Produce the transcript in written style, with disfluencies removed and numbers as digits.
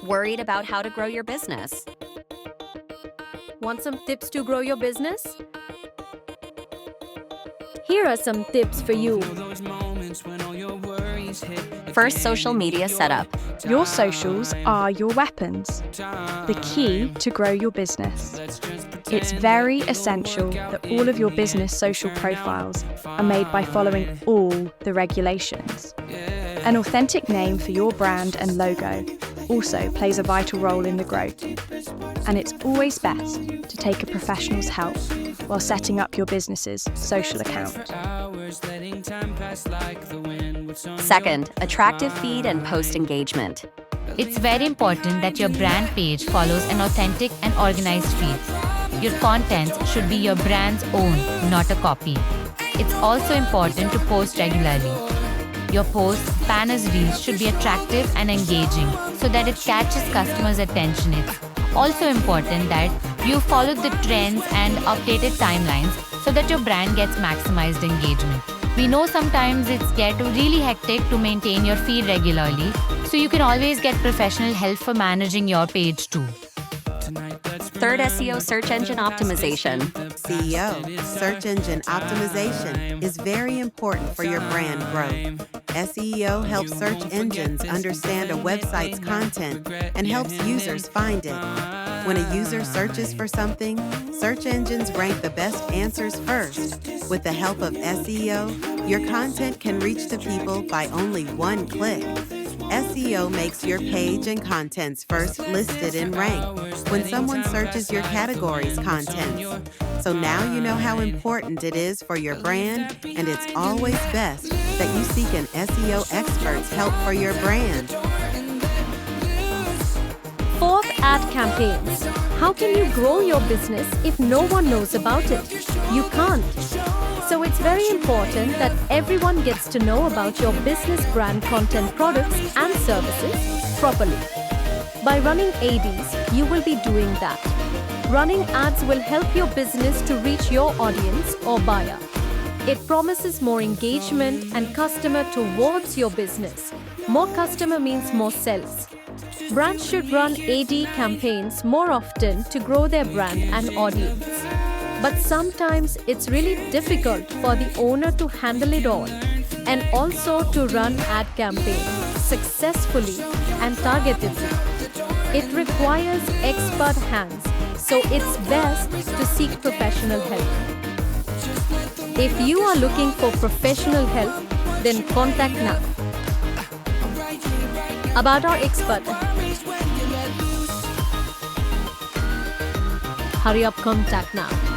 Worried about how to grow your business? Want some tips to grow your business? Here are some tips for you. First, social media setup. Your socials are your weapons, the key to grow your business. It's very essential that all of your business social profiles are made by following all the regulations. An authentic name for your brand and logo also plays a vital role in the growth. And it's always best to take a professional's help while setting up your business's social account. Second, attractive feed and post engagement. It's very important that your brand page follows an authentic and organized feed. Your content should be your brand's own, not a copy. It's also important to post regularly. Your posts, banners, reels should be attractive and engaging so that it catches customers' attention. It's also important that you follow the trends and updated timelines so that your brand gets maximized engagement. We know sometimes it's really hectic to maintain your feed regularly, so you can always get professional help for managing your page too. Third, SEO search engine optimization. SEO, search engine optimization, is very important for your brand growth. SEO helps search engines understand a website's content and helps users find it. When a user searches for something, search engines rank the best answers first. With the help of SEO, your content can reach the people by only one click. SEO makes your page and contents first listed in rank when someone searches your category's contents. So now you know how important it is for your brand, and it's always best that you seek an SEO expert's help for your brand. Fourth, ad campaigns. How can you grow your business if no one knows about it? You can't. So it's very important that everyone gets to know about your business brand content products and services properly. By running ADs, you will be doing that. Running ads will help your business to reach your audience or buyer. It promises more engagement and customer towards your business. More customer means more sales. Brands should run AD campaigns more often to grow their brand and audience. But sometimes it's really difficult for the owner to handle it all and also to run ad campaigns successfully and targetedly. It requires expert hands, so it's best to seek professional help. If you are looking for professional help, then contact now. About our expert. Hurry up, contact now.